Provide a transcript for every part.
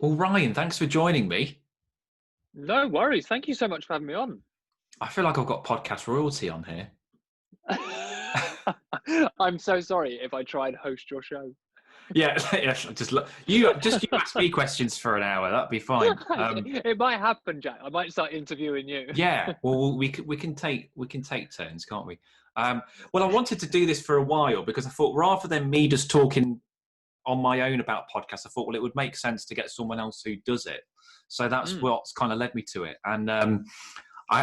Well, Ryan, thanks for joining me. No worries. Thank you so much for having me on. I feel like I've got podcast royalty on here. I'm so sorry if I try and host your show. Yeah, you ask me questions for an hour. That'd be fine. It might happen, Jack. I might start interviewing you. Yeah. Well, we can take turns, can't we? Well, I wanted to do this for a while because I thought rather than me just talking on my own about podcasts, I thought, well, it would make sense to get someone else who does it. So that's what's kind of led me to it. And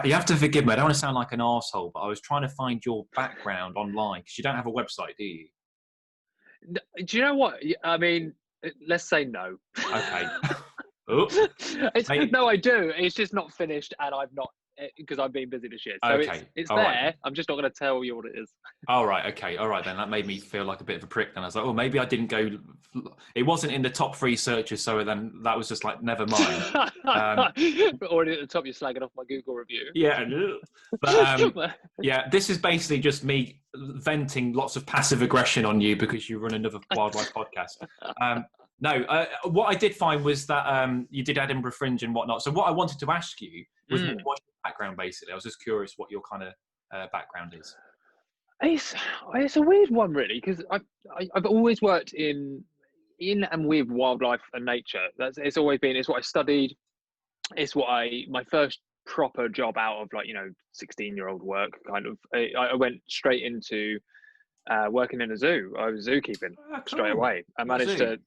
you have to forgive me. I don't want to sound like an arsehole, but I was trying to find your background online because you don't have a website, do you? Do you know what? I mean, let's say no. Okay. No, I do. It's just not finished, and I've not because I've been busy this year. So Okay. it's All there. right. I'm just not going to tell you what it is. All right. Okay. All right. Then that made me feel like a bit of a prick. Then I was like, oh, maybe I didn't go. It wasn't in the top 3 searches, so then that was just like, never mind. Already at the top, you're slagging off my Google review. Yeah. But yeah, this is basically just me venting lots of passive aggression on you because you run another wildlife podcast. No, what I did find was that you did Edinburgh Fringe and whatnot. So what I wanted to ask you was what's your background, basically. I was just curious what your kind of background is. It's a weird one, really, because I've always worked in and with wildlife and nature. It's always been. It's what I studied. It's what my first proper job out of 16-year-old work kind of. I went straight into working in a zoo. I was zookeeping straight away. I managed to,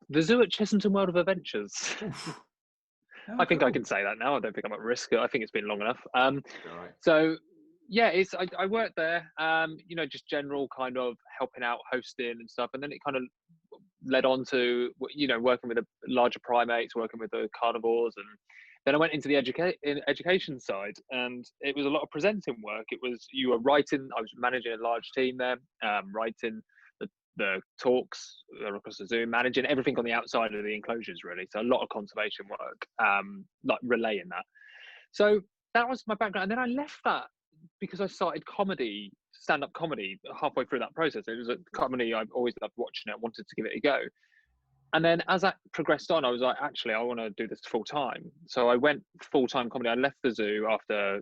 the zoo at Chessington World of Adventures. I think I can say that now. I don't think I'm at risk. I think it's been long enough. So yeah, I worked there. Just general kind of helping out, hosting and stuff, and then it kind of led on to working with the larger primates, working with the carnivores, and then I went into the education side, and it was a lot of presenting work. You were writing. I was managing a large team there, writing the talks across the zoo, managing everything on the outside of the enclosures, really. So a lot of conservation work, like relaying that. So that was my background, and then I left that because I started stand-up comedy halfway through that process. It was a comedy I've always loved watching it. I wanted to give it a go. And then as that progressed on, I was like, actually, I want to do this full time. So I went full-time comedy. I left the zoo after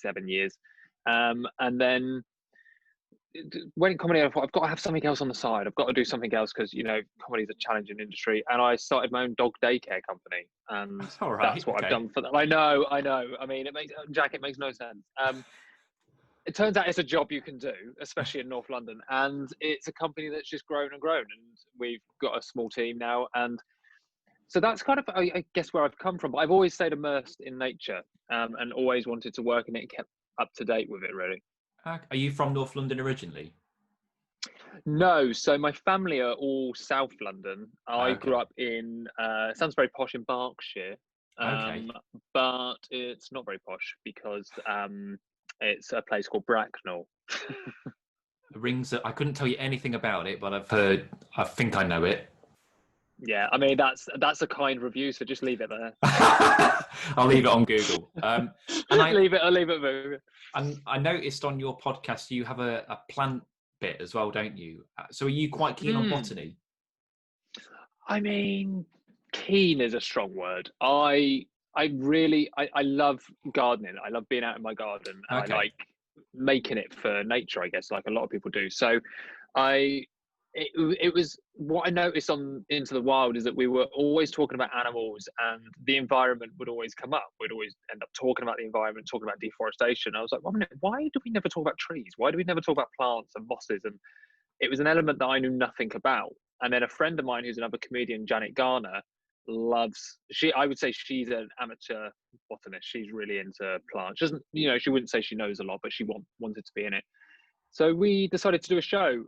7 years. And then went in comedy. I thought, I've got to have something else on the side. I've got to do something else because, comedy is a challenging industry. And I started my own dog daycare company. And that's what I've done for that. I know. I mean, it makes no sense. It turns out it's a job you can do, especially in North London. And it's a company that's just grown and grown. And we've got a small team now. And so that's kind of, I guess, where I've come from. But I've always stayed immersed in nature and always wanted to work in it and kept up to date with it, really. Are you from North London originally? No. So my family are all South London. I grew up in, it sounds very posh, in Berkshire. But it's not very posh because it's a place called Bracknell. I couldn't tell you anything about it, but I think I know it. Yeah, I mean, that's a kind review, so just leave it there. I'll leave it on Google. I'll leave it moving. And I noticed on your podcast you have a plant bit as well, don't you? So are you quite keen on botany? I mean, keen is a strong word. I love gardening. I love being out in my garden. I like making it for nature, I guess, like a lot of people do. So it was what I noticed on Into the Wild is that we were always talking about animals and the environment would always come up. We'd always end up talking about the environment, talking about deforestation. I was like, 1 minute, why do we never talk about trees? Why do we never talk about plants and mosses? And it was an element that I knew nothing about. And then a friend of mine who's another comedian, Janet Garner, I would say she's an amateur botanist. She's really into plants. She doesn't, she wouldn't say she knows a lot, but she wanted to be in it. So we decided to do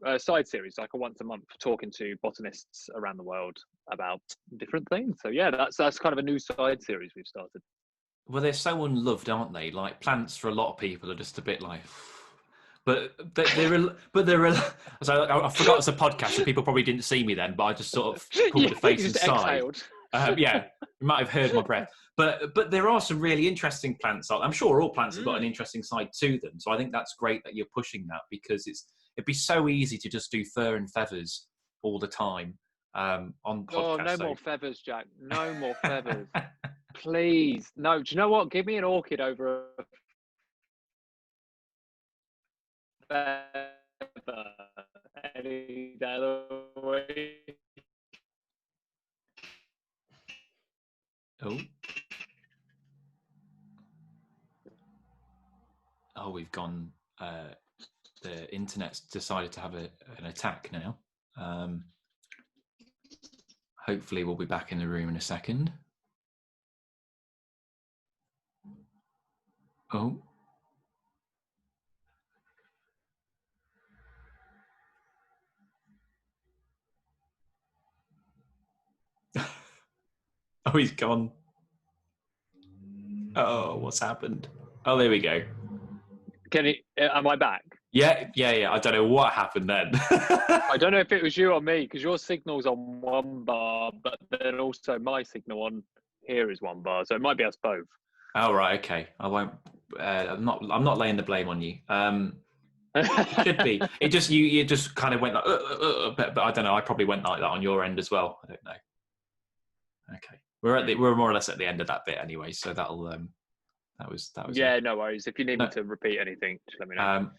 a side series, like a once a month, talking to botanists around the world about different things. So yeah, that's kind of a new side series we've started. Well, they're so unloved, aren't they? Like plants for a lot of people are just a bit like, but they're. So I forgot it's a podcast, so people probably didn't see me then, but I just sort of pulled the face inside. Yeah, you might have heard my breath. But there are some really interesting plants. I'm sure all plants have got an interesting side to them. So I think that's great that you're pushing that because it'd be so easy to just do fur and feathers all the time. on Oh, podcasts. no more feathers, Jack. No more feathers. Please. No, do you know what? Give me an orchid over a feather any day of the week. Oh, we've gone. The internet's decided to have an attack now. Hopefully, we'll be back in the room in a second. Oh. Oh, he's gone. Oh, what's happened? Oh, there we go. Am I back? Yeah. I don't know what happened then. I don't know if it was you or me, because your signal's on one bar, but then also my signal on here is one bar, so it might be us both. Oh, right, okay. I won't. I'm not laying the blame on you. It should be. It just you just kind of went like, but I don't know. I probably went like that on your end as well. I don't know. Okay, we're more or less at the end of that bit anyway. So that'll that was Yeah, it. no worries. If you need me to repeat anything, just let me know.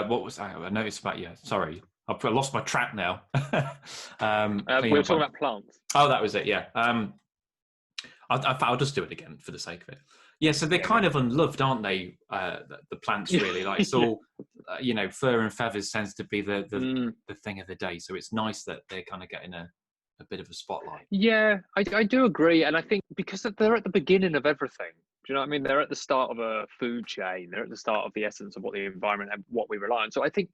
What was I noticed about you? Sorry, I've lost my track now. We were talking about plants. Oh, that was it. Yeah. I'll just do it again for the sake of it. Yeah, so they're kind of unloved, aren't they? The plants, really. Like it's all, fur and feathers tends to be the thing of the day. So it's nice that they're kind of getting a bit of a spotlight. Yeah, I do agree, and I think because they're at the beginning of everything. Do you know what I mean? They're at the start of a food chain. They're at the start of the essence of what the environment and what we rely on. So I think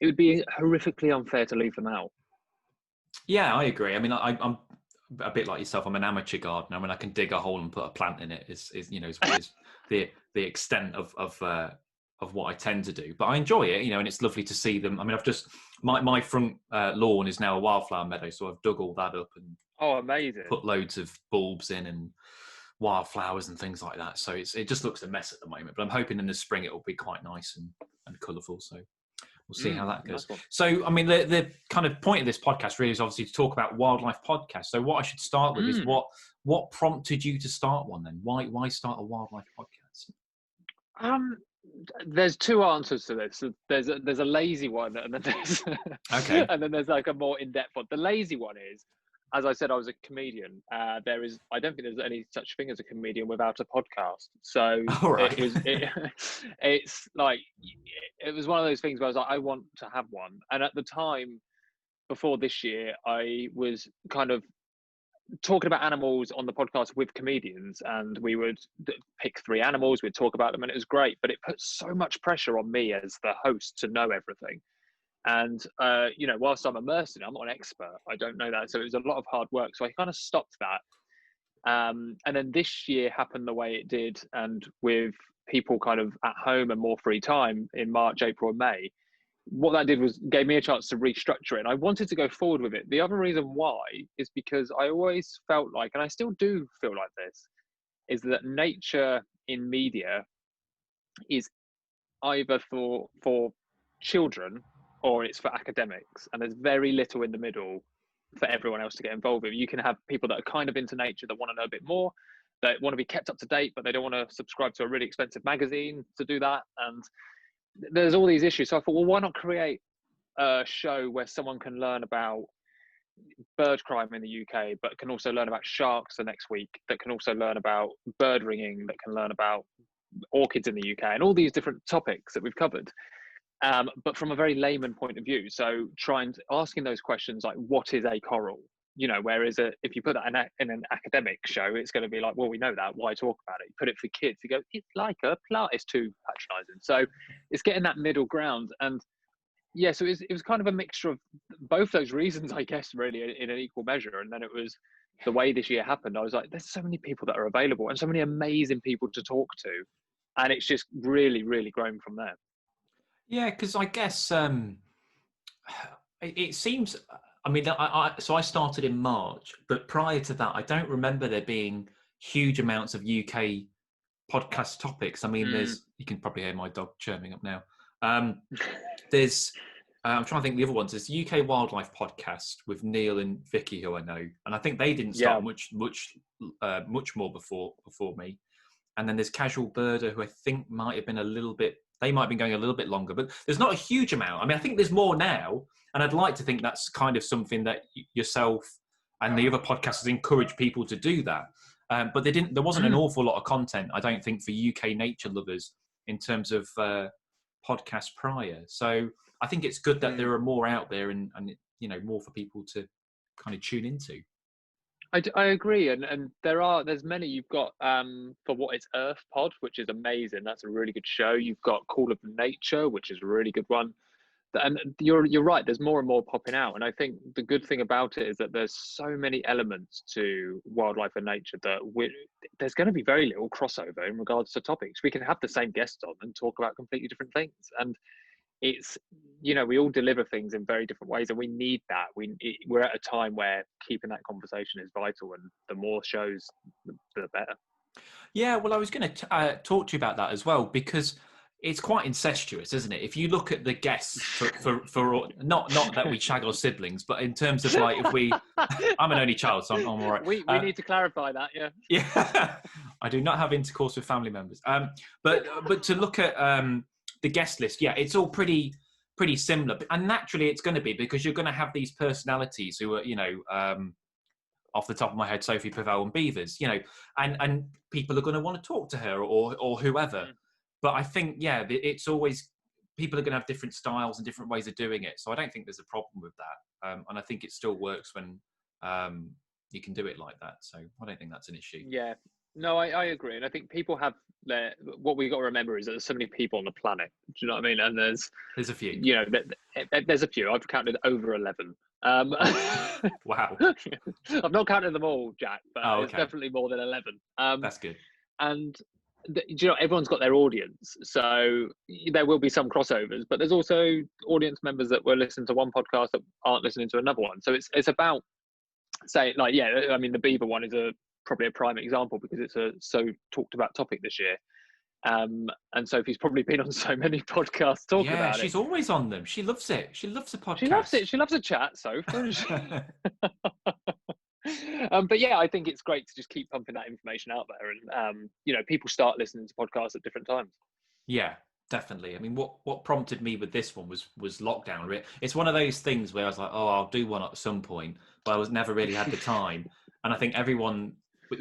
it would be horrifically unfair to leave them out. Yeah, I agree. I mean, I'm a bit like yourself. I'm an amateur gardener. I mean, I can dig a hole and put a plant in it. Is the extent of what I tend to do. But I enjoy it, and it's lovely to see them. I mean, I've just my front lawn is now a wildflower meadow, so I've dug all that up and amazing, put loads of bulbs in and wildflowers and things like that. So it just looks a mess at the moment. But I'm hoping in the spring it will be quite nice and colourful. So we'll see how that goes. Nice. So, I mean, the kind of point of this podcast really is obviously to talk about wildlife podcasts. So what I should start with is what prompted you to start one then? Why start a wildlife podcast? There's two answers to this. There's a lazy one, and then there's okay, and then there's like a more in-depth one. The lazy one is, as I said, I was a comedian. I don't think there's any such thing as a comedian without a podcast. So right. it's like it was one of those things where I was like, I want to have one. And at the time, before this year, I was kind of talking about animals on the podcast with comedians, and we would pick 3 animals, we'd talk about them, and it was great. But it put so much pressure on me as the host to know everything. And, whilst I'm immersed in it, I'm not an expert. I don't know that. So it was a lot of hard work. So I kind of stopped that. And then this year happened the way it did. And with people kind of at home and more free time in March, April, and May, what that did was gave me a chance to restructure it. And I wanted to go forward with it. The other reason why is because I always felt like, and I still do feel like this, is that nature in media is either for children or it's for academics, and there's very little in the middle for everyone else to get involved with. You can have people that are kind of into nature that want to know a bit more, that want to be kept up to date, but they don't want to subscribe to a really expensive magazine to do that. And there's all these issues. So I thought, well, why not create a show where someone can learn about bird crime in the UK, but can also learn about sharks the next week, that can also learn about bird ringing, that can learn about orchids in the UK, and all these different topics that we've covered. But from a very layman point of view. So asking those questions like, what is a coral? Whereas if you put that in an academic show, it's going to be like, well, we know that. Why talk about it? You put it for kids, you go, it's like a plant. It's too patronising. So it's getting that middle ground. And yeah, so it was kind of a mixture of both those reasons, I guess, really in an equal measure. And then it was the way this year happened. I was like, there's so many people that are available and so many amazing people to talk to. And it's just really, really grown from there. Yeah, because I guess it seems. I mean, so I started in March, but prior to that, I don't remember there being huge amounts of UK podcast topics. I mean, you can probably hear my dog chirping up now. There's I'm trying to think of the other ones. There's the UK Wildlife Podcast with Neil and Vicky, who I know, and I think they didn't Yeah. start much more before me. And then there's Casual Birder, who I think might have been a little bit. They might have been going a little bit longer, but there's not a huge amount. I mean, I think there's more now, and I'd like to think that's kind of something that yourself and the other podcasters encourage people to do that. But they didn't. There wasn't an awful lot of content, I don't think, for UK nature lovers in terms of podcasts prior. So I think it's good that there are more out there, and more for people to kind of tune into. I agree, and there's many. You've got For What Is Earth Pod, which is amazing. That's a really good show. You've got Call of Nature, which is a really good one. And you're right. There's more and more popping out, and I think the good thing about it is that there's so many elements to wildlife and nature that there's going to be very little crossover in regards to topics. We can have the same guests on and talk about completely different things, and it's we all deliver things in very different ways, and we need that. We're at a time where keeping that conversation is vital, and the more shows, the better. Yeah, well, I was going to talk to you about that as well, because it's quite incestuous, isn't it? If you look at the guests for not that we shag our siblings, but in terms of like if we, I'm an only child, so I'm all right. We need to clarify that, yeah. Yeah, I do not have intercourse with family members. But to look at the guest list, yeah, it's all pretty similar, and naturally it's going to be, because you're going to have these personalities who are off the top of my head, Sophie Pavel and Beavers, and people are going to want to talk to her or whoever. But I think, yeah, it's always, people are going to have different styles and different ways of doing it. So I don't think there's a problem with that. And I think it still works when you can do it like that. So I don't think that's an issue. Yeah, no, I agree. And I think people have what we got to remember is that there's so many people on the planet. Do you know what I mean? And there's a few. There's a few. I've counted over 11. Wow. I've not counted them all, Jack, but it's definitely more than 11. That's good. And everyone's got their audience, so there will be some crossovers, but there's also audience members that will listen to one podcast that aren't listening to another one. So it's about saying, like, yeah, I mean, the Beaver one is probably a prime example, because it's a so talked about topic this year. And Sophie's probably been on so many podcasts talking about it. Yeah, she's always on them. She loves it. She loves a podcast. She loves it. She loves a chat, Soph. But yeah, I think it's great to just keep pumping that information out there, and people start listening to podcasts at different times. Yeah, definitely. I mean, what prompted me with this one was lockdown. It's one of those things where I was like, oh, I'll do one at some point, but I was never really had the time. And I think everyone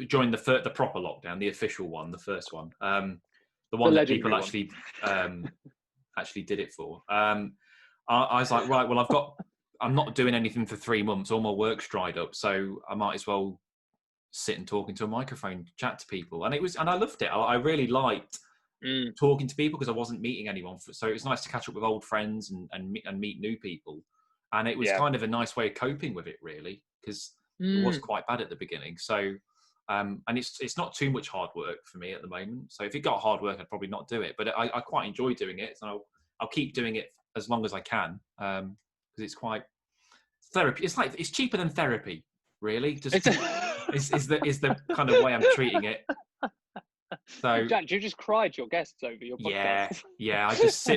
during the proper lockdown, the official one, the first one, the one that people actually did it for. I was like, right, well, I'm not doing anything for 3 months. All my work's dried up, so I might as well sit and talk into a microphone, chat to people. And I loved it. I really liked talking to people, because I wasn't meeting anyone. So it was nice to catch up with old friends and meet new people. And it was kind of a nice way of coping with it, really, because it was quite bad at the beginning. So, and it's not too much hard work for me at the moment. So if it got hard work, I'd probably not do it. But I quite enjoy doing it, so I'll keep doing it as long as I can. Because it's quite therapy. It's cheaper than therapy, really. Just is the kind of way I'm treating it. So Jack, you just cried your guests over your podcast. Yeah. I just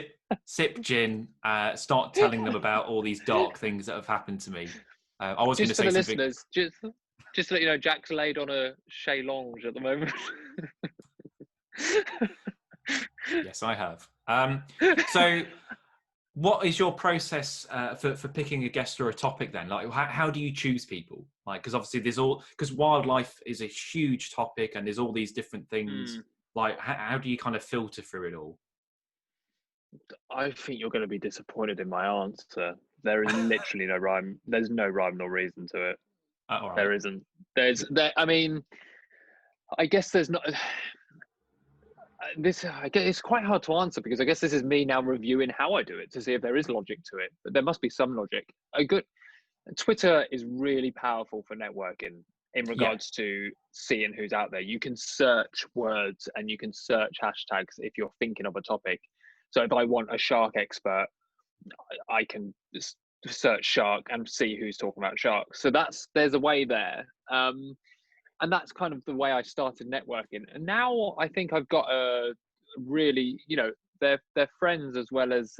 sip gin, start telling them about all these dark things that have happened to me. I was going to say for the something. Listeners, just to let you know, Jack's laid on a chaise lounge at the moment. Yes, I have. So, what is your process for picking a guest or a topic then? Like, how do you choose people? Like, because obviously because wildlife is a huge topic and there's all these different things. Like, how do you kind of filter through it all? I think you're going to be disappointed in my answer. There is literally no rhyme. There's no rhyme nor reason to it. Right. There isn't. I mean, I guess there's not. I guess it's quite hard to answer, because I guess this is me now reviewing how I do it to see if there is logic to it. But there must be some logic. Twitter is really powerful for networking in regards to seeing who's out there. You can search words and you can search hashtags if you're thinking of a topic. So if I want a shark expert, I can search shark and see who's talking about sharks. So there's a way there. And that's kind of the way I started networking. And now I think I've got a really, they're friends as well as,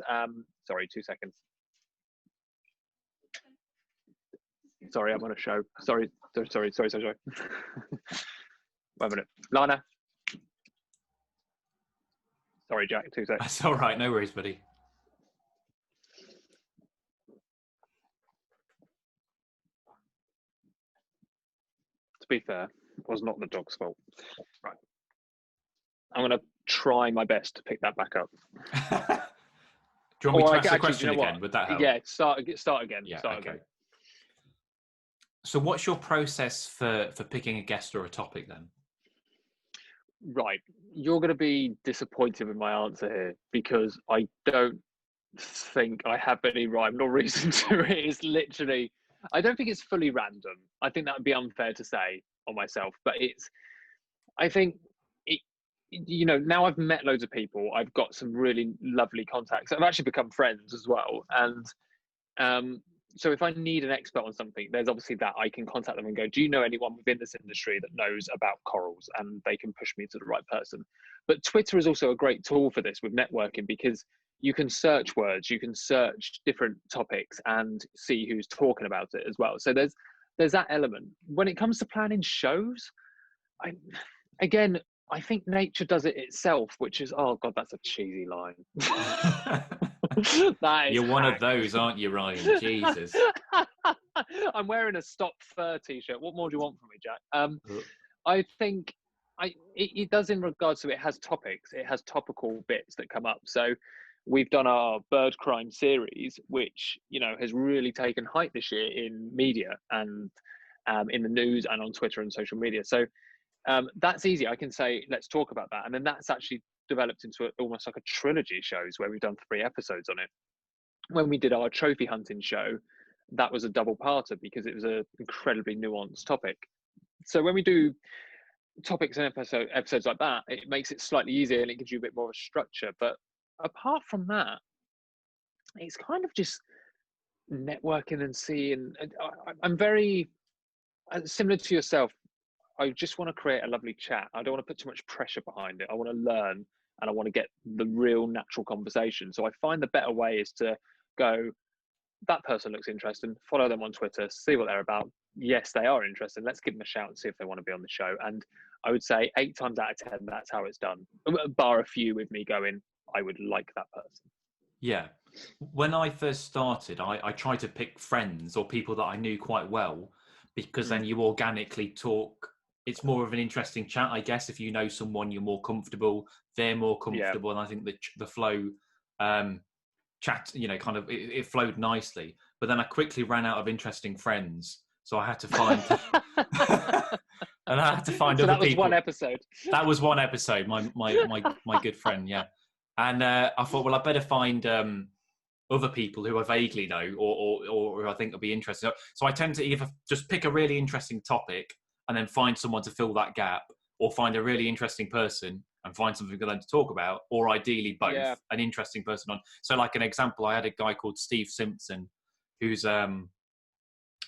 sorry, 2 seconds. Sorry, I'm on a show. Sorry. Wait a minute. Lana. Sorry, Jack. 2 seconds. That's all right. No worries, buddy. To be fair, it was not the dog's fault. Right. I'm going to try my best to pick that back up. Do you want me to ask the question again? Would that help? Yeah, start again. Yeah, start okay. again. So what's your process for picking a guest or a topic then? Right. You're going to be disappointed with my answer here because I don't think I have any rhyme or reason to it. It's literally, I don't think it's fully random. I think that would be unfair to say on myself, but I think now I've met loads of people. I've got some really lovely contacts. I've actually become friends as well. And so if I need an expert on something, there's obviously that I can contact them and go, do you know anyone within this industry that knows about corals? And they can push me to the right person. But Twitter is also a great tool for this with networking because you can search words, you can search different topics and see who's talking about it as well. So there's that element. When it comes to planning shows, I think nature does it itself, which is, oh God, that's a cheesy line. You're one of those, aren't you, Ryan? Jesus. I'm wearing a Stop Fur t-shirt. What more do you want from me, Jack? I think it does in regards to it has topics. It has topical bits that come up. So we've done our bird crime series, which, has really taken height this year in media and in the news and on Twitter and social media. So that's easy. I can say, let's talk about that. And then that's actually developed into almost like a trilogy of shows where we've done 3 episodes on it. When we did our trophy hunting show, that was a double parter because it was an incredibly nuanced topic. So when we do topics and episodes like that, it makes it slightly easier and it gives you a bit more of a structure. But apart from that, it's kind of just networking and seeing. I'm very similar to yourself. I just want to create a lovely chat. I don't want to put too much pressure behind it. I want to learn and I want to get the real natural conversation. So I find the better way is to go, that person looks interesting, follow them on Twitter, see what they're about. Yes, they are interested. Let's give them a shout and see if they want to be on the show. And I would say 8 times out of 10, that's how it's done. Bar a few with me going, I would like that person. Yeah. When I first started, I tried to pick friends or people that I knew quite well because then you organically talk. It's more of an interesting chat, I guess. If you know someone, you're more comfortable, they're more comfortable. Yeah. And I think the flow chat, kind of, it flowed nicely. But then I quickly ran out of interesting friends. So I had to find, and I had to find other people. So that was one episode. That was one episode, my good friend, yeah. And I thought, well, I better find other people who I vaguely know or who I think will be interesting. So I tend to either just pick a really interesting topic and then find someone to fill that gap, or find a really interesting person and find something for them to talk about, or ideally both, an interesting person on. So like an example, I had a guy called Steve Simpson, who's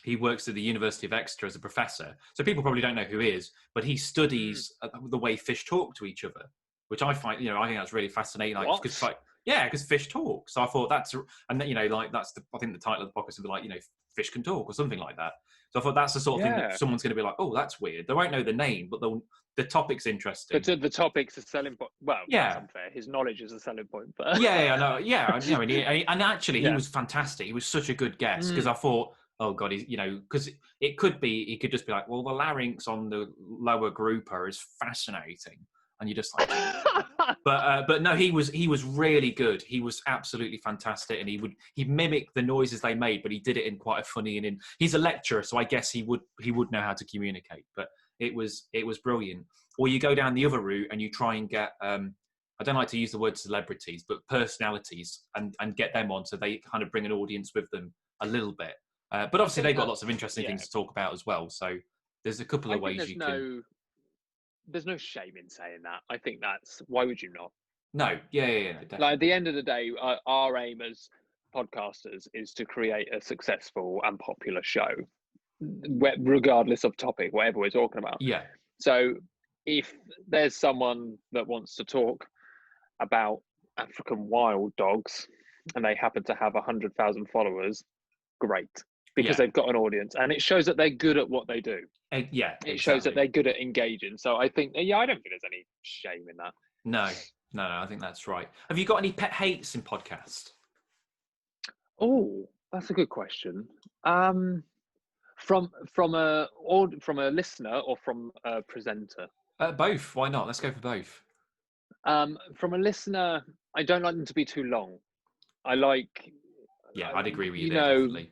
he works at the University of Exeter as a professor. So people probably don't know who he is, but he studies the way fish talk to each other, which I find, I think that's really fascinating. Like, because fish talk. So I thought I think the title of the podcast would be like, fish can talk or something like that. So I thought that's the sort of thing that someone's going to be like, oh, that's weird. They won't know the name, but the topic's interesting. But the topic's a selling point. Well, that's unfair. His knowledge is a selling point. But and actually, he was fantastic. He was such a good guest because I thought, oh God, because he could just be like, well, the larynx on the lower grouper is fascinating. And you're just like, but no, he was really good. He was absolutely fantastic, and he mimicked the noises they made, but he did it in quite a funny and he's a lecturer, so I guess he would know how to communicate. But it was brilliant. Or you go down the other route and you try and get I don't like to use the word celebrities, but personalities, and get them on, so they kind of bring an audience with them a little bit. But obviously they've got lots of interesting things to talk about as well. So there's a couple of ways you can. There's no shame in saying that. I think why would you not? No, yeah, definitely. Like at the end of the day, our aim as podcasters is to create a successful and popular show, regardless of topic, whatever we're talking about. Yeah. So if there's someone that wants to talk about African wild dogs and they happen to have 100,000 followers, great. because they've got an audience, and it shows that they're good at what they do. Yeah, it shows that they're good at engaging. So I think, I don't think there's any shame in that. No, I think that's right. Have you got any pet hates in podcast? Oh, that's a good question. From a listener or from a presenter? Both. Why not? Let's go for both. From a listener, I don't like them to be too long. I like. Yeah, I'd agree with you there, definitely.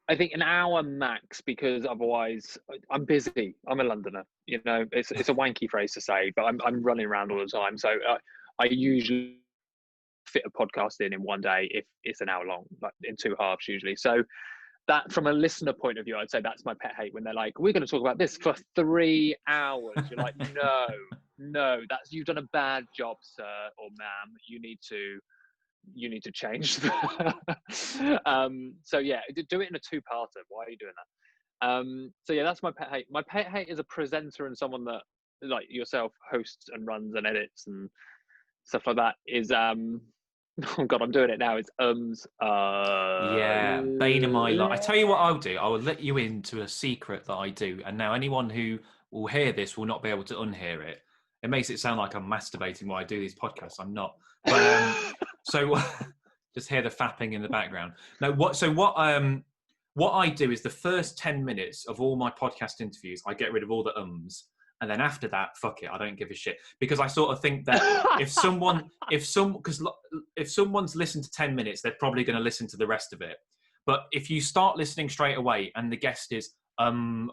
I think an hour max, because otherwise I'm busy. I'm a Londoner. It's a wanky phrase to say, but I'm running around all the time. So I usually fit a podcast in one day if it's an hour long, like in two halves usually. So that, from a listener point of view, I'd say that's my pet hate, when they're like, we're going to talk about this for 3 hours. You're like, no, you've done a bad job, sir or ma'am. You need to change. So yeah, do it in a two-parter. Why are you doing that? So yeah, that's my pet hate. My pet hate is a presenter and someone that, like yourself, hosts and runs and edits and stuff like that, is oh god, I'm doing it now. It's yeah, bane of my life. I tell you what I'll do. I will let you into a secret that I do, and now anyone who will hear this will not be able to unhear it. It makes it sound like I'm masturbating while I do these podcasts. I'm not. But so just hear the fapping in the background. No, what I do is the first 10 minutes of all my podcast interviews, I get rid of all the ums. And then after that, fuck it, I don't give a shit. Because I sort of think that if someone's listened to 10 minutes, they're probably going to listen to the rest of it. But if you start listening straight away and the guest is, and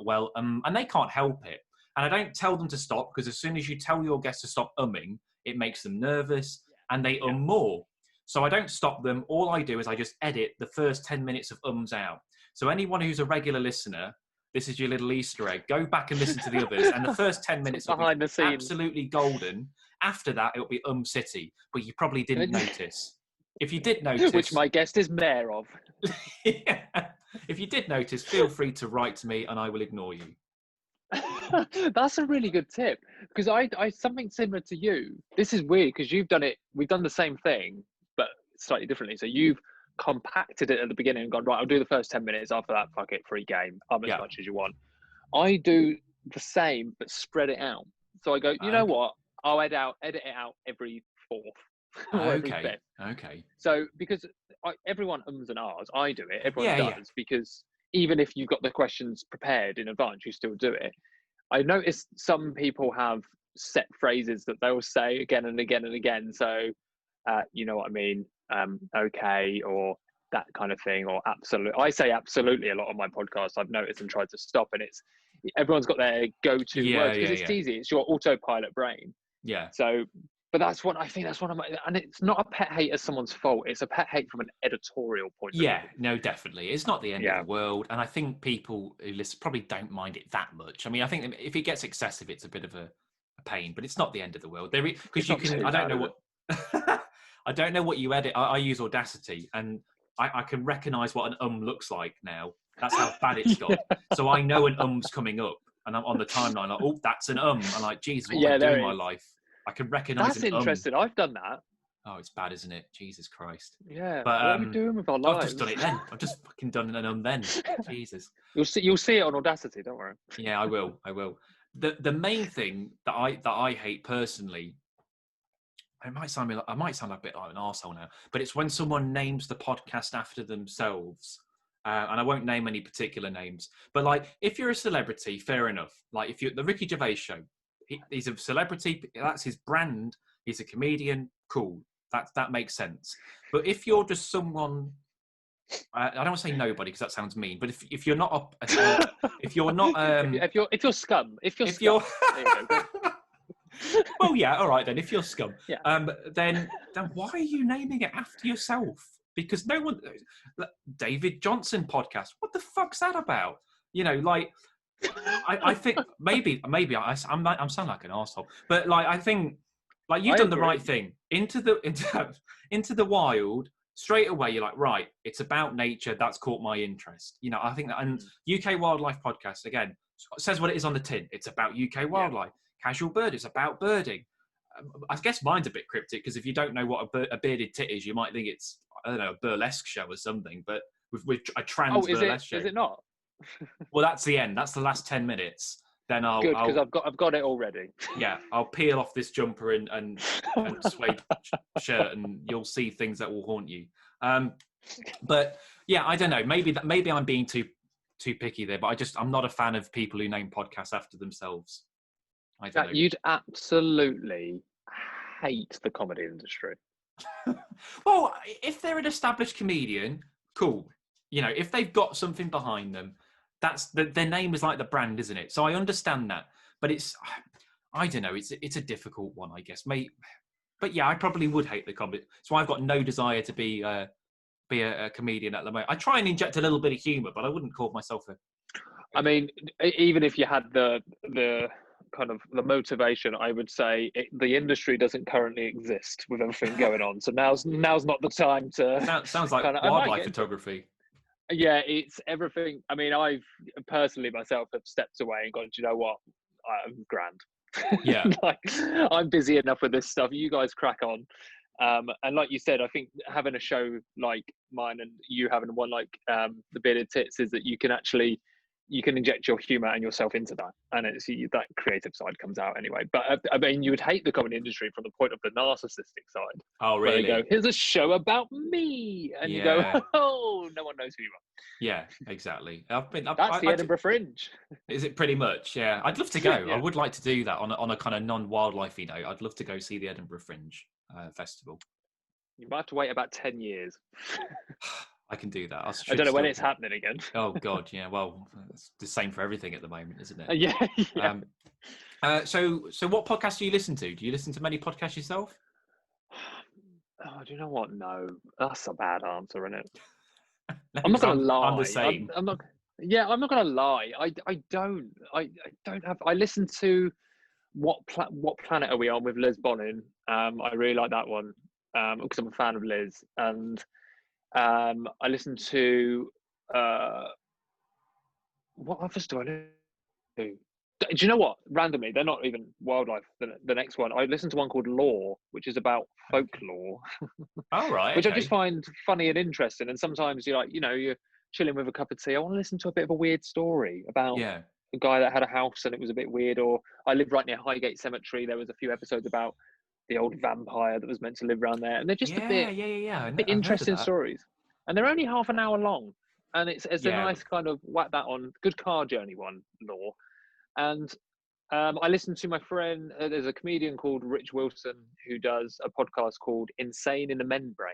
they can't help it. And I don't tell them to stop, because as soon as you tell your guest to stop umming, it makes them nervous and they more. So I don't stop them. All I do is I just edit the first 10 minutes of ums out. So anyone who's a regular listener, this is your little Easter egg. Go back and listen to the others. And the first 10 minutes will be absolutely golden. After that, it'll be City. But you probably didn't notice. If you did notice... Which my guest is mayor of. Yeah. If you did notice, feel free to write to me and I will ignore you. That's a really good tip. Because I something similar to you. This is weird because you've done it. We've done the same thing, but slightly differently. So you've compacted it at the beginning and gone, right, I'll do the first 10 minutes. After that, fuck it, free game. As much as you want. I do the same, but spread it out. So I go, you know what? I'll edit it out every fourth or every fifth. Okay. So because everyone ums and ahs, I do it. Everyone does, because even if you've got the questions prepared in advance, you still do it. I noticed some people have set phrases that they will say again and again and again. So, you know what I mean? Okay, or that kind of thing, or absolute. I say absolutely a lot on my podcast. I've noticed and tried to stop, and everyone's got their go-to words because it's easy. It's your autopilot brain. Yeah. So, but that's one of my, and it's not a pet hate as someone's fault. It's a pet hate from an editorial point of view. Yeah, no, definitely. It's not the end of the world. And I think people who listen probably don't mind it that much. I mean, I think if it gets excessive, it's a bit of a pain, but it's not the end of the world. Because you can, I don't know what, I don't know what you edit. I use Audacity, and I can recognise what an looks like now. That's how bad it's got. So I know an um's coming up, and I'm on the timeline like, oh, that's an I'm like, Jesus, what am I doing in my life? I can recognise That's interesting. I've done that. Oh, it's bad, isn't it? Jesus Christ. Yeah. But, what are we doing with our lives? I've just done it then. I've just fucking done an then. Jesus. You'll see it on Audacity, don't worry. Yeah, I will. The main thing that I hate personally, I might sound a bit like an arsehole now, but it's when someone names the podcast after themselves. And I won't name any particular names, but like, if you're a celebrity, fair enough. Like, if you're the Ricky Gervais show, he's a celebrity, that's his brand, he's a comedian, cool, that makes sense. But if you're just someone, I don't want to say nobody because that sounds mean, but if you're not if you're scum, well, yeah, all right then. If you're scum, then why are you naming it after yourself? Because no one, David Johnson podcast. What the fuck's that about? You know, like, I think maybe I'm sounding like an arsehole, but like, I think like you've done the right thing. Into the wild straight away. You're like, right, it's about nature. That's caught my interest. You know, I think that, and UK Wildlife Podcast again says what it is on the tin. It's about UK wildlife. Casual Bird, it's about birding. I guess mine's a bit cryptic because if you don't know what a bearded tit is, you might think it's, I don't know, a burlesque show or something. But with a trans Oh, is burlesque show. it not? Well, that's the end. That's the last 10 minutes. Then Good, because I've got it already. Yeah, I'll peel off this jumper and suede shirt, and you'll see things that will haunt you. But yeah, I don't know. Maybe I'm being too picky there, but I'm not a fan of people who name podcasts after themselves. I don't know. You'd absolutely hate the comedy industry. Well, if they're an established comedian, cool. You know, if they've got something behind them, their name is like the brand, isn't it? So I understand that, but I don't know. It's a difficult one, I guess. But yeah, I probably would hate the comedy. So I've got no desire to be a comedian at the moment. I try and inject a little bit of humour, but I wouldn't call myself a. I mean, even if you had the kind of the motivation, I would say the industry doesn't currently exist with everything going on. So now's not the time to. Sounds like wildlife photography. Yeah, it's everything. I mean, I've personally myself have stepped away and gone, do you know what? I'm grand. Yeah. Like, I'm busy enough with this stuff. You guys crack on. And like you said, I think having a show like mine and you having one like the Bearded Tits is that you can inject your humour and yourself into that, and it's that creative side comes out anyway. But I mean, you would hate the comedy industry from the point of the narcissistic side. Oh, really? Where they go, here's a show about me, and you go, oh, no one knows who you are. Yeah, exactly. That's the Edinburgh Fringe. Is it pretty much? Yeah, I'd love to go. Yeah. I would like to do that on a kind of non-wildlifey note. I'd love to go see the Edinburgh Fringe festival. You might have to wait about 10 years. I can do that. I don't know when it's happening again. Oh God, yeah. Well, it's the same for everything at the moment, isn't it? Yeah. So what podcasts do you listen to? Do you listen to many podcasts yourself? Oh, do you know what? No, that's a bad answer, isn't it? No, I'm not going to lie. I'm the same. I'm not. Yeah, I'm not going to lie. I don't have. I listen to what planet are we on with Liz Bonin. I really like that one because I'm a fan of Liz, and I listen to what others do I listen to? Do you know what? Randomly, they're not even wildlife. The next one, I listen to one called Lore, which is about folklore. All right. Which I just find funny and interesting. And sometimes you're like, you're chilling with a cup of tea. I want to listen to a bit of a weird story about a guy that had a house and it was a bit weird. Or I live right near Highgate Cemetery. There was a few episodes about the old vampire that was meant to live around there, and they're just a bit interesting stories. And they're only half an hour long, and it's a nice kind of whack that on. Good car journey one, Lore. And I listened to my friend, there's a comedian called Rich Wilson who does a podcast called Insane in the Men Brain.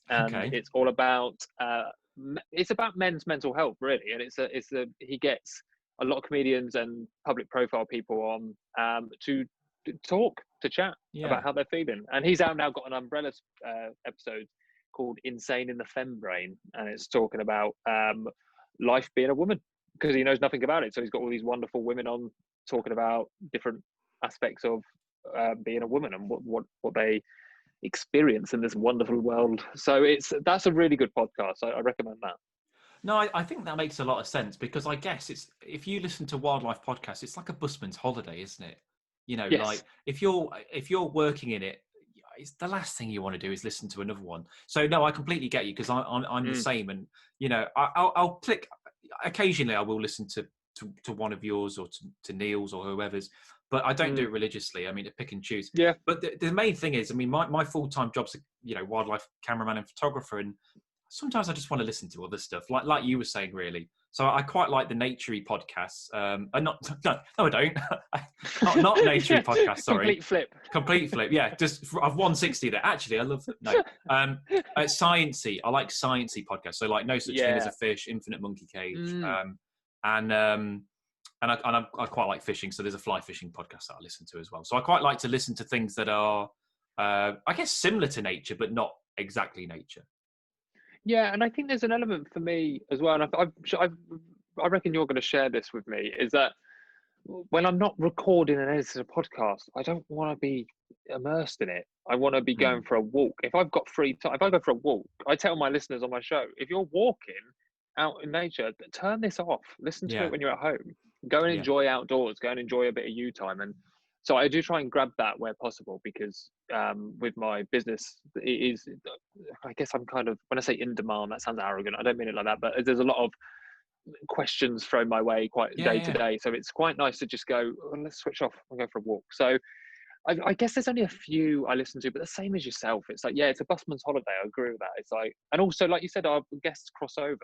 And it's all about, it's about men's mental health, really. And he gets a lot of comedians and public profile people on to chat about how they're feeling. And he's now got an umbrella episode called Insane in the Fem Brain. And it's talking about life being a woman, because he knows nothing about it. So he's got all these wonderful women on talking about different aspects of being a woman and what they experience in this wonderful world. So that's a really good podcast. I recommend that. No, I think that makes a lot of sense, because I guess if you listen to wildlife podcasts, it's like a busman's holiday, isn't it? Yes. Like if you're working in it, it's the last thing you want to do is listen to another one. So no, I completely get you, because I'm the same, and I'll click. Occasionally, I will listen to one of yours or to Neil's or whoever's, but I don't do it religiously. I mean, to pick and choose. Yeah. But the main thing is, I mean, my full-time job's wildlife cameraman and photographer, and sometimes I just want to listen to other stuff, like you were saying, really. So I quite like the naturey podcasts. No, I don't. not naturey podcasts. Sorry. Complete flip. Yeah, just I've 160 there. Actually, I love that. No, sciencey. I like sciencey podcasts. So like No Such Thing as a Fish, Infinite Monkey Cage, and I quite like fishing. So there's a fly fishing podcast that I listen to as well. So I quite like to listen to things that are, I guess, similar to nature, but not exactly nature. Yeah, and I think there's an element for me as well, and I reckon you're going to share this with me, is that when I'm not recording and editing a podcast, I don't want to be immersed in it. I want to be going for a walk. If I've got free time, if I go for a walk, I tell my listeners on my show, if you're walking out in nature, turn this off. Listen to it when you're at home. Go and enjoy outdoors. Go and enjoy a bit of you time. And So I do try and grab that where possible, because with my business, it is, I guess I'm kind of, when I say in demand, that sounds arrogant. I don't mean it like that, but there's a lot of questions thrown my way quite day to day. So it's quite nice to just go, oh, let's switch off and go for a walk. So I guess there's only a few I listen to, but the same as yourself. It's like, yeah, it's a busman's holiday. I agree with that. It's like, and also, like you said, our guests cross over.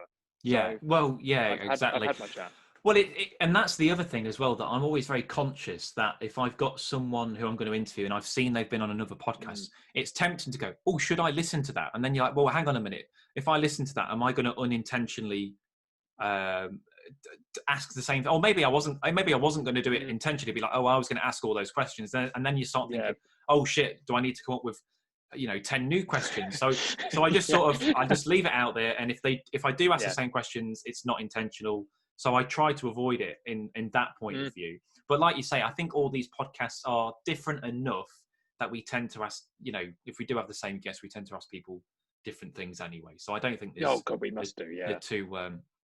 Yeah. So well, yeah, I've exactly. had my chat. Well, and that's the other thing as well, that I'm always very conscious that if I've got someone who I'm going to interview and I've seen they've been on another podcast, it's tempting to go, oh, should I listen to that? And then you're like, well, hang on a minute. If I listen to that, am I going to unintentionally ask the same thing? Or maybe I wasn't going to do it intentionally, be like, oh, I was going to ask all those questions. And then you start thinking, oh shit, do I need to come up with 10 new questions? So I just I just leave it out there. And if I do ask the same questions, it's not intentional. So I try to avoid it in that point of view. But like you say, I think all these podcasts are different enough that we tend to ask, if we do have the same guests, we tend to ask people different things anyway. So I don't think we must do, yeah.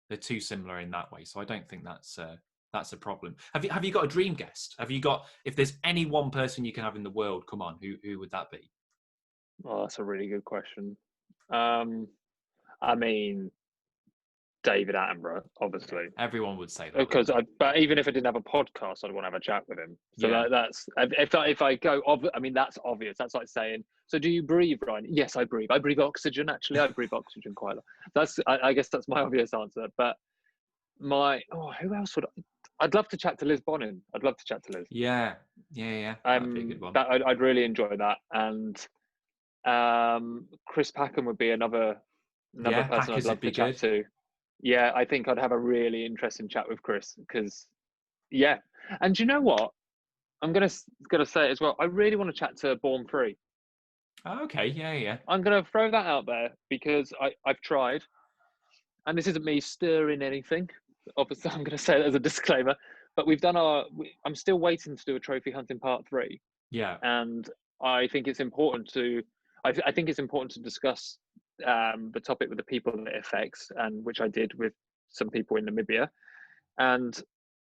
They're too similar in that way. So I don't think that's a problem. Have you got a dream guest? Have you got, if there's any one person you can have in the world, come on, who would that be? Oh, that's a really good question. I mean, David Attenborough, obviously. Everyone would say that. Because, but even if I didn't have a podcast, I'd want to have a chat with him. So that's, if I go, I mean, that's obvious. That's like saying, so do you breathe, Ryan? Yes, I breathe. I breathe oxygen. Actually, I breathe oxygen quite a lot. I guess that's my obvious answer. But who else would I'd love to chat to Liz Bonin. I'd love to chat to Liz. Yeah. That'd be a good one. I'd really enjoy that. And Chris Packham would be another person I'd love to chat to. Yeah, I think I'd have a really interesting chat with Chris, because, and do you know what? I'm gonna say it as well. I really want to chat to Born Free. Oh, okay, yeah. I'm gonna throw that out there, because I've tried, and this isn't me stirring anything. Obviously, I'm gonna say that as a disclaimer. But we've done I'm still waiting to do a trophy hunting part 3. Yeah, and I think it's important to. I think it's important to discuss the topic with the people that it affects, and which I did with some people in Namibia. And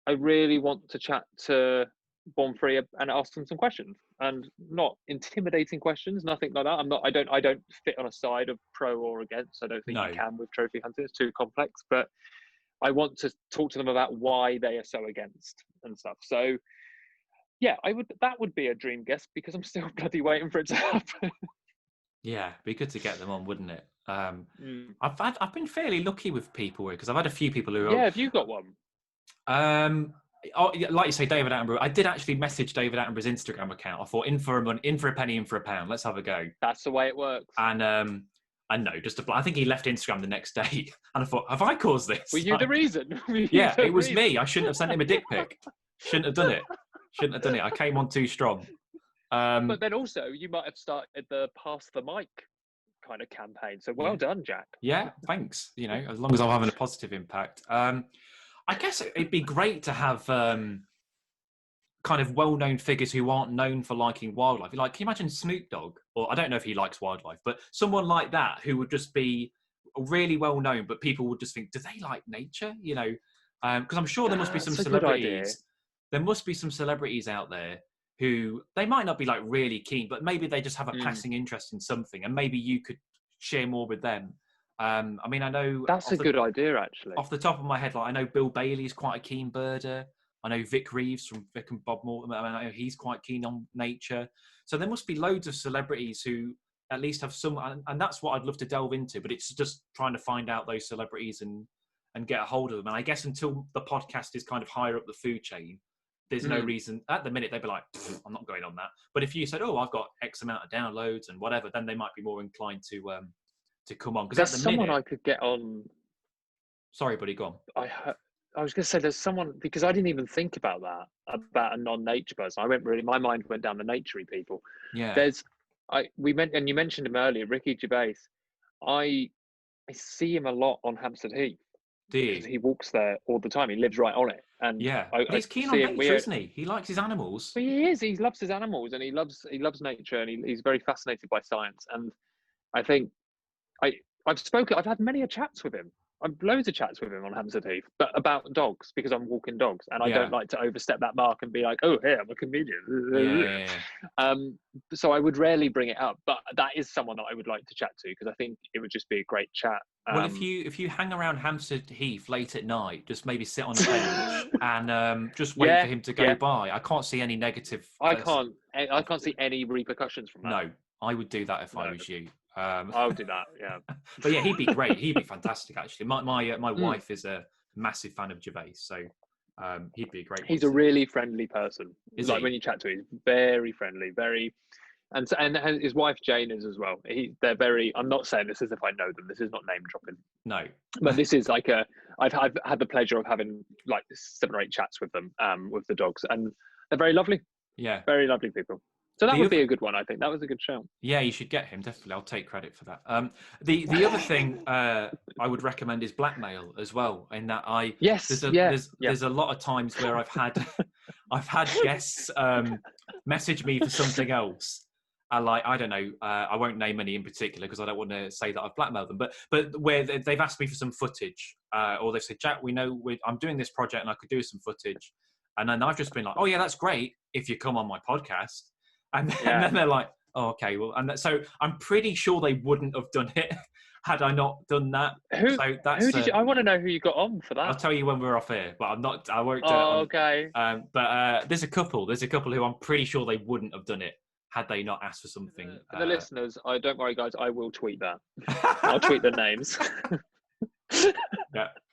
I really want to chat to Born Free and ask them some questions, and not intimidating questions, nothing like that. I don't fit on a side of pro or against. I don't think you can with trophy hunting. It's too complex. But I want to talk to them about why they are so against and stuff. So yeah, that would be a dream guest, because I'm still bloody waiting for it to happen. Yeah, be good to get them on, wouldn't it? I've been fairly lucky with people, because I've had a few people who. Yeah, have you got one? Like you say, David Attenborough. I did actually message David Attenborough's Instagram account. I thought, in for a penny, in for a pound. Let's have a go. That's the way it works. And I know, I think he left Instagram the next day, and I thought, have I caused this? Were you the reason? It was me. I shouldn't have sent him a dick pic. Shouldn't have done it. I came on too strong. But then also, you might have started the pass the mic kind of campaign. So well done, Jack. Yeah, thanks. As long as I'm having a positive impact. I guess it'd be great to have kind of well-known figures who aren't known for liking wildlife. Like, can you imagine Snoop Dogg? Or I don't know if he likes wildlife, but someone like that who would just be really well-known, but people would just think, do they like nature? Because I'm sure there must be some celebrities. There must be some celebrities out there who they might not be like really keen, but maybe they just have a passing interest in something, and maybe you could share more with them. I mean, I know that's a good idea, actually. Off the top of my head, like I know Bill Bailey's quite a keen birder. I know Vic Reeves from Vic and Bob Mortimer. I know he's quite keen on nature. So there must be loads of celebrities who at least have some, and that's what I'd love to delve into. But it's just trying to find out those celebrities and get a hold of them. And I guess until the podcast is kind of higher up the food chain, there's no reason. At the minute, they'd be like, I'm not going on that. But if you said, oh, I've got X amount of downloads and whatever, then they might be more inclined to come on. Because there's someone I could get on. Sorry, buddy, go on. I was going to say there's someone, because I didn't even think about that, about a non-nature person. My mind went down the naturey people. Yeah. And you mentioned him earlier, Ricky Gervais. I see him a lot on Hampstead Heath. Do you? He walks there all the time. He lives right on it. And yeah, he's keen on nature, isn't he? He likes his animals. But he is. He loves his animals, and he loves nature, and he's very fascinated by science. And I think I've had many chats with him. I've loads of chats with him on Hampstead Heath, but about dogs, because I'm walking dogs, and I don't like to overstep that mark and be like, oh, hey, I'm a comedian. So I would rarely bring it up, but that is someone that I would like to chat to, because I think it would just be a great chat. Well, if you hang around Hampstead Heath late at night, just maybe sit on a bench and just wait for him to go by. I can't see any negative. I can't see any repercussions from that. No, I would do that if I was you. I would do that. Yeah. But yeah, he'd be great. He'd be fantastic. Actually, my wife is a massive fan of Gervais, so he'd be a great. He's a really friendly person. Is like he? When you chat to him, he's very friendly, very. And his wife Jane is as well. They're very. I'm not saying this as if I know them. This is not name dropping. No, but this is like I've had the pleasure of having like 7 or 8 chats with them, with the dogs, and they're very lovely. Yeah, very lovely people. So that would be a good one. I think that was a good show. Yeah, you should get him, definitely. I'll take credit for that. The other thing I would recommend is blackmail as well. In that there's a lot of times where I've had guests message me for something else. I don't know. I won't name any in particular because I don't want to say that I've blackmailed them. But where they've asked me for some footage, or they've said, Jack, we know I'm doing this project and I could do some footage, and then I've just been like, oh yeah, that's great if you come on my podcast, and then they're like, oh okay, well, and so I'm pretty sure they wouldn't have done it had I not done that. Who did you? I want to know who you got on for that. I'll tell you when we're off here, but I won't. Okay. But there's a couple who I'm pretty sure they wouldn't have done it had they not asked for something. For the listeners, don't worry, guys. I will tweet that. I'll tweet the names.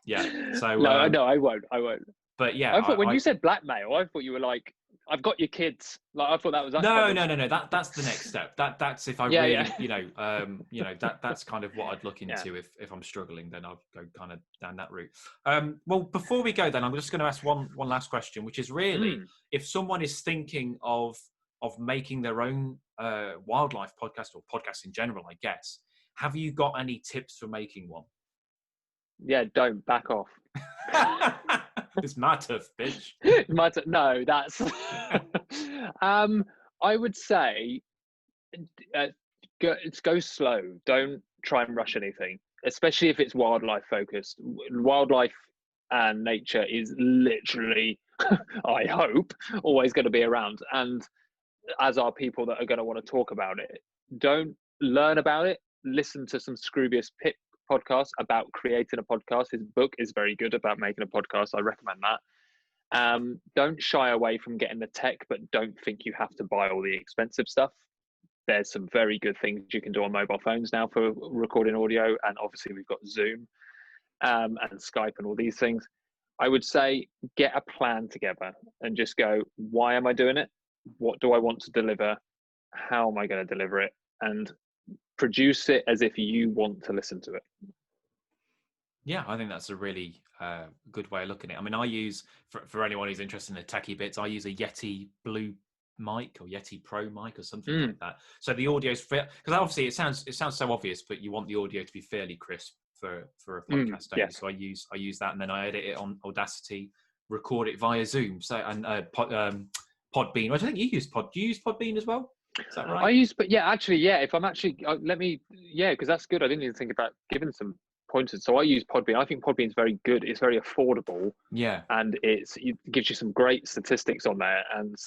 Yeah. So no, I won't. But yeah, I thought when you said blackmail, I thought you were like, "I've got your kids." Like I thought that was. No. That's the next step. That's if I really, that's kind of what I'd look into if I'm struggling, then I'll go kind of down that route. Well, before we go, then I'm just going to ask one last question, which is really if someone is thinking of making their own wildlife podcast or podcast in general, I guess. Have you got any tips for making one? Yeah, don't back off. It's my tough, bitch. No, that's. I would say, go slow. Don't try and rush anything, especially if it's wildlife focused. Wildlife and nature is literally, I hope, always going to be around, and as are people that are going to want to talk about it. Don't learn about it. Listen to some Scroobius Pip podcast about creating a podcast. His book is very good about making a podcast. I recommend that. Don't shy away from getting the tech, but don't think you have to buy all the expensive stuff. There's some very good things you can do on mobile phones now for recording audio, and obviously we've got Zoom and Skype and all these things. I would say get a plan together and just go, why am I doing it? What do I want to deliver? How am I going to deliver it? And produce it as if you want to listen to it. Yeah, I think that's a really good way of looking at it. I mean, I use, for anyone who's interested in the techie bits, I use a Yeti Blue mic or Yeti Pro mic or something like that. So the audio's fair, because obviously it sounds so obvious, but you want the audio to be fairly crisp for a podcast, don't you? So I use that, and then I edit it on Audacity, record it via Zoom. So and Podbean. I think you use Do you use Podbean as well? Is that right? If I'm actually, because that's good. I didn't even think about giving some pointers. So I use Podbean. I think Podbean's very good. It's very affordable. Yeah. And it gives you some great statistics on there, and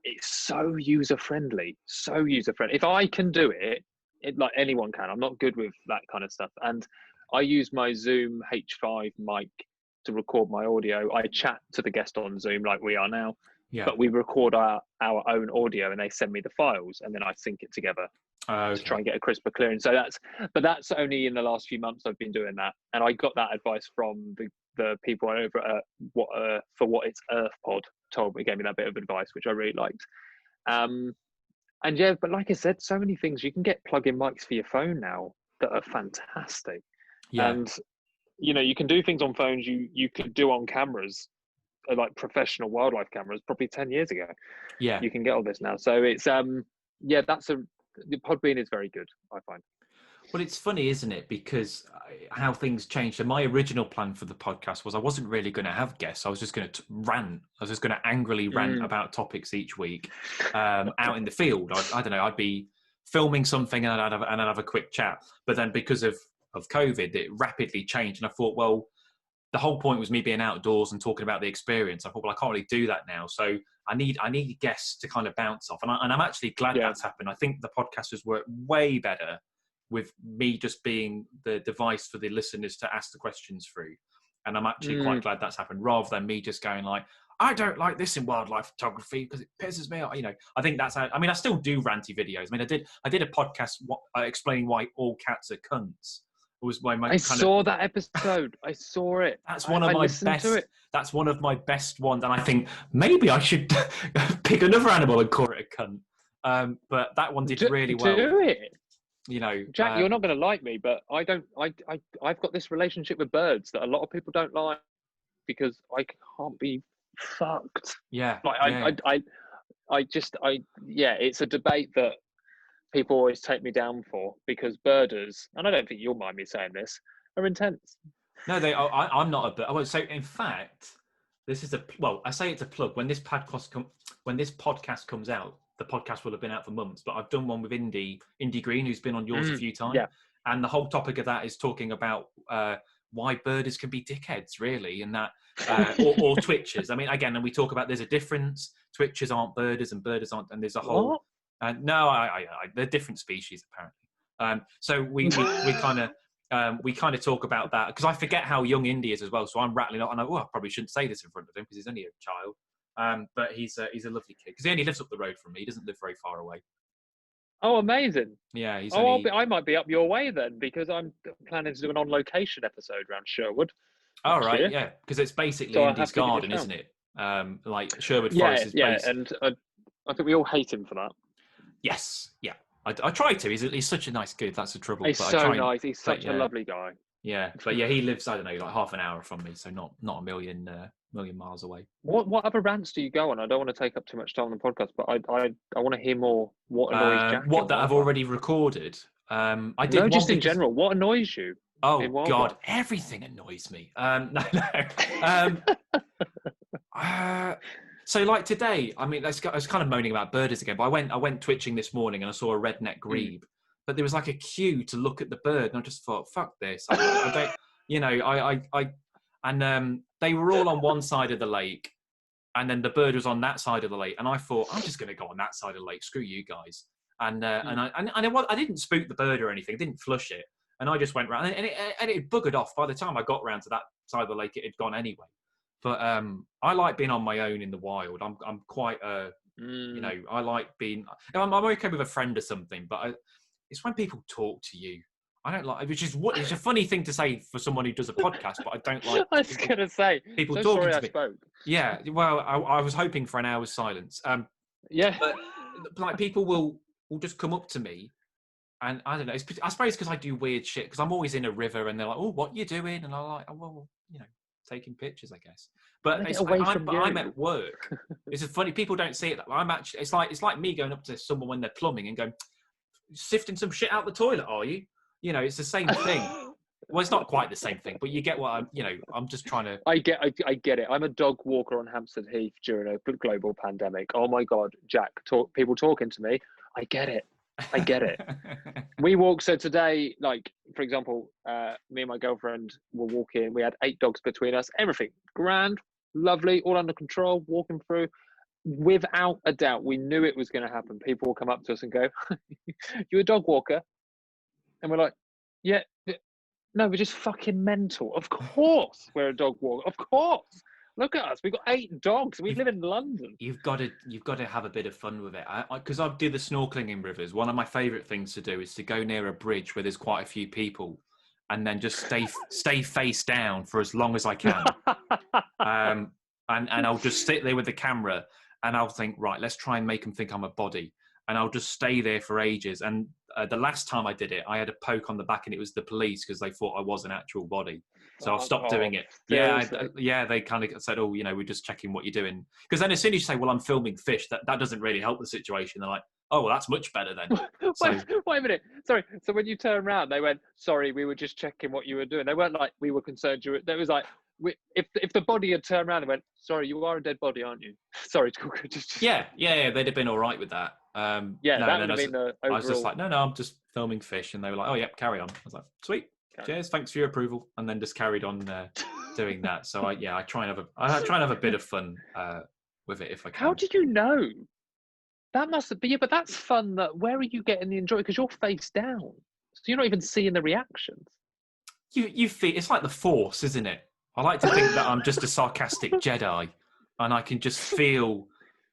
it's so user friendly. So user friendly. If I can do it, like anyone can. I'm not good with that kind of stuff. And I use my Zoom H5 mic to record my audio. I chat to the guest on Zoom like we are now. Yeah. But we record our own audio, and they send me the files, and then I sync it together to try and get a crisper clearance. So that's only in the last few months I've been doing that, and I got that advice from the people over at For What It's Earth Pod gave me that bit of advice, which I really liked. But like I said, so many things you can get plug-in mics for your phone now that are fantastic. Yeah. And you can do things on phones you could do on cameras, like professional wildlife cameras, probably 10 years ago. Yeah, you can get all this now. So it's the Podbean is very good, I find. Well, it's funny, isn't it? Because how things changed. And my original plan for the podcast was I wasn't really going to have guests. I was just going to rant. I was just going to angrily rant about topics each week out in the field. I don't know. I'd be filming something and I'd have a quick chat. But then because of COVID, it rapidly changed. And I thought, well, the whole point was me being outdoors and talking about the experience. I thought, well, I can't really do that now. So I need guests to kind of bounce off. And I'm actually glad that's happened. I think the podcast has worked way better with me just being the device for the listeners to ask the questions through. And I'm actually quite glad that's happened, rather than me just going like, I don't like this in wildlife photography because it pisses me off. You know, I think that's how, I mean, I still do ranty videos. I mean, I did a podcast explaining why all cats are cunts. It was I saw that episode. I saw it. That's one of my best. That's one of my best ones, and I think maybe I should pick another animal and call it a cunt. But that one did really well. Do it. You know, Jack, you're not going to like me, but I've got this relationship with birds that a lot of people don't like because I can't be fucked. Yeah. It's a debate that people always take me down for, because birders, and I don't think you'll mind me saying this, are intense. No, they are. I'm not a bird. Oh, so in fact, this is I say it's a plug. When this podcast comes out, the podcast will have been out for months, but I've done one with Indy Green, who's been on yours a few times. Yeah. And the whole topic of that is talking about why birders can be dickheads, really, and that, or twitchers. I mean, again, and we talk about there's a difference. Twitchers aren't birders, and birders aren't, and there's a whole... What? No, they're different species, apparently. So we kind of talk about that, because I forget how young Indy is as well. So I'm rattling on, and I probably shouldn't say this in front of him because he's only a child. But he's a lovely kid, because he only lives up the road from me. He doesn't live very far away. Oh, amazing! Yeah, I might be up your way then, because I'm planning to do an on-location episode around Sherwood. All right, year. Yeah, because it's basically Indy's garden, isn't it? Like Sherwood Forest is based. And I think we all hate him for that. Yes, yeah. I try to. He's such a nice kid. That's the trouble. He's so nice. He's such a lovely guy. Yeah, but yeah, he lives, I don't know, like half an hour from me, so not a million miles away. What other rants do you go on? I don't want to take up too much time on the podcast, but I want to hear more. What annoys Jack? What that I've already recorded. I did. No, just in general. What annoys you? Oh God, everything annoys me. No. So like today, I mean, I was kind of moaning about birders again, but I went twitching this morning and I saw a redneck grebe, but there was like a queue to look at the bird, and I just thought, fuck this. I don't, you know, they were all on one side of the lake, and then the bird was on that side of the lake, and I thought, I'm just going to go on that side of the lake. Screw you guys. And I didn't spook the bird or anything. I didn't flush it, and I just went round, and it buggered off. By the time I got round to that side of the lake, it had gone anyway. But I like being on my own in the wild. I'm quite you know, I like being. I'm okay with a friend or something, but it's when people talk to you. I don't like, which is it's a funny thing to say for someone who does a podcast, but I don't like. I was gonna say people so talking sorry to I me. Spoke. Yeah, well, I was hoping for an hour's silence. Yeah, but like people will just come up to me. And I don't know. I suppose because I do weird shit. Because I'm always in a river, and they're like, "Oh, what you doing?" And I'm like, "Oh, well, you know, taking pictures, I guess." But I'm at work. It's funny. People don't see it. I'm actually. It's like me going up to someone when they're plumbing and going, "Sifting some shit out the toilet, are you?" You know, it's the same thing. Well, it's not quite the same thing, but you get what I'm. You know, I'm just trying to. I get it. I'm a dog walker on Hampstead Heath during a global pandemic. Oh my God, Jack! People talking to me. I get it. We walk. So today, like for example, me and my girlfriend were walking. We had 8 dogs between us. Everything grand, lovely, all under control. Walking through, without a doubt, we knew it was going to happen. People will come up to us and go, "You a dog walker?" And we're like, "Yeah, no, we're just fucking mental. Of course, we're a dog walker. Of course." Look at us. We've got 8 dogs. We live in London. You've got to have a bit of fun with it. Because I do the snorkeling in rivers. One of my favourite things to do is to go near a bridge where there's quite a few people, and then just stay face down for as long as I can. And I'll just sit there with the camera, and I'll think, right, let's try and make them think I'm a body. And I'll just stay there for ages. And the last time I did it, I had a poke on the back, and it was the police because they thought I was an actual body. So I've stopped doing it. Yeah, they kind of said, "Oh, you know, we're just checking what you're doing." Because then as soon as you say, "Well, I'm filming fish," that doesn't really help the situation. They're like, "Oh, well, that's much better then." Wait a minute. Sorry. So when you turn around, they went, "Sorry, we were just checking what you were doing." They weren't like, "We were concerned you were." There was like, if the body had turned around and went, "Sorry, you are a dead body, aren't you?" Sorry, just. Yeah, they'd have been all right with that. That would have been the overall. I was just like, no, I'm just filming fish, and they were like, "Oh, yeah, carry on." I was like, "Sweet." cheers, thanks for your approval, and then just carried on doing that. So I try and have a bit of fun with it if I can. How did you know? That must be, yeah, but that's fun. Where are you getting the enjoy? Because you're face down, so you're not even seeing the reactions. You feel it's like the Force, isn't it? I like to think that I'm just a sarcastic Jedi, and I can just feel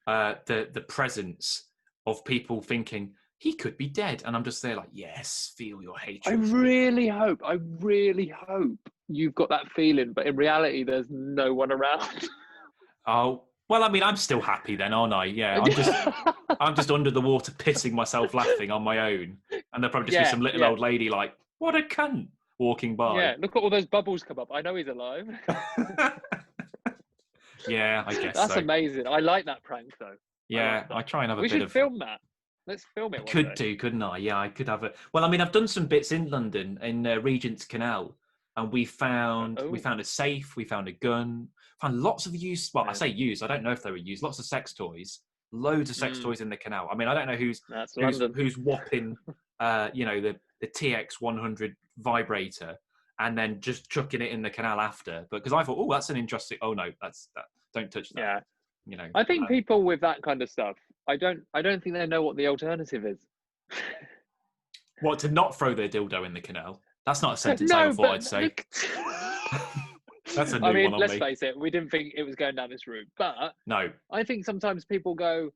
the presence of people thinking he could be dead, and I'm just there like, yes, feel your hatred. I really hope you've got that feeling, but in reality, there's no one around. Oh. Well, I mean, I'm still happy then, aren't I? Yeah, I'm just under the water pissing myself laughing on my own. And there'll probably just be some little old lady like, what a cunt, walking by. Yeah, look at all those bubbles come up. I know he's alive. Yeah, I guess That's so. amazing. I like that prank, though. Yeah, I try and have a bit of... We should film that. Let's film it one Could day. do, couldn't I? Yeah, I could have a... Well, I mean, I've done some bits in London, in Regent's Canal, and we found a safe, we found a gun, found lots of used... Well, I say used, I don't know if they were used. Lots of sex toys. Loads of sex toys in the canal. I mean, I don't know who's whopping, the TX100 vibrator and then just chucking it in the canal after. But because I thought, that's an interesting... Oh, no, don't touch that. Yeah. I think people with that kind of stuff, I don't think they know what the alternative is. What, to not throw their dildo in the canal? That's not a sentence I ever thought I'd say. That's a new one on let's me. face it, we didn't think it was going down this route. But no, I think sometimes people go,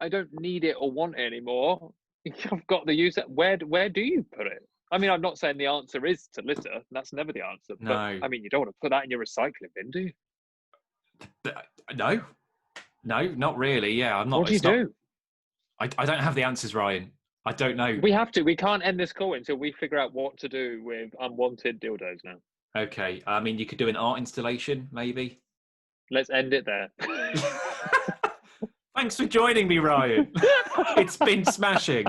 I don't need it or want it anymore. I've got the use. Where do you put it? I mean, I'm not saying the answer is to litter. That's never the answer. No. But, I mean, you don't want to put that in your recycling bin, do you? No, not really. Yeah, I'm not. What do you do? I don't have the answers, Ryan. I don't know. We have to. We can't end this call until we figure out what to do with unwanted dildos now. Okay. I mean, you could do an art installation, maybe. Let's end it there. Thanks for joining me, Ryan. It's been smashing.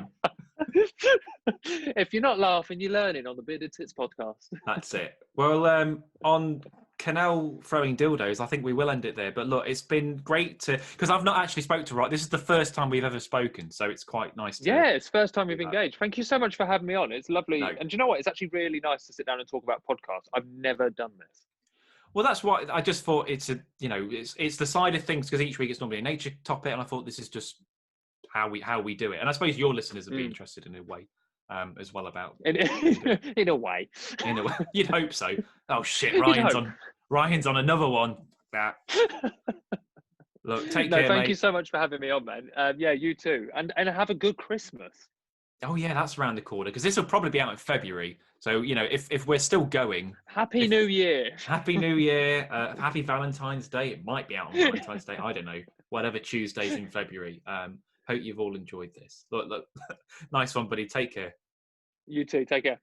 If you're not laughing, you're learning on the Bearded Tits podcast. That's it. Well, on canal throwing dildos, I think we will end it there. But look, it's been great because I've not actually spoke to Ryan. This is the first time we've ever spoken, so it's quite nice. It's first time we've engaged. Thank you so much for having me on. It's lovely. No. And do you know what? It's actually really nice to sit down and talk about podcasts. I've never done this. Well, that's what I just thought. It's it's the side of things because each week it's normally a nature topic, and I thought this is just how we do it. And I suppose your listeners would be interested in a way. As well about in a way. In a way, you'd hope so. Oh shit, Ryan's on another one. Look, take care, thank mate. you so much for having me on, man. You too, and have a good Christmas. Oh yeah, that's around the corner because this will probably be out in February. So if we're still going, Happy New Year, Happy New Year, Happy Valentine's Day. It might be out on Valentine's Day. I don't know. Whatever Tuesdays in February. Hope you've all enjoyed this. Look, nice one, buddy. Take care. You too. Take care.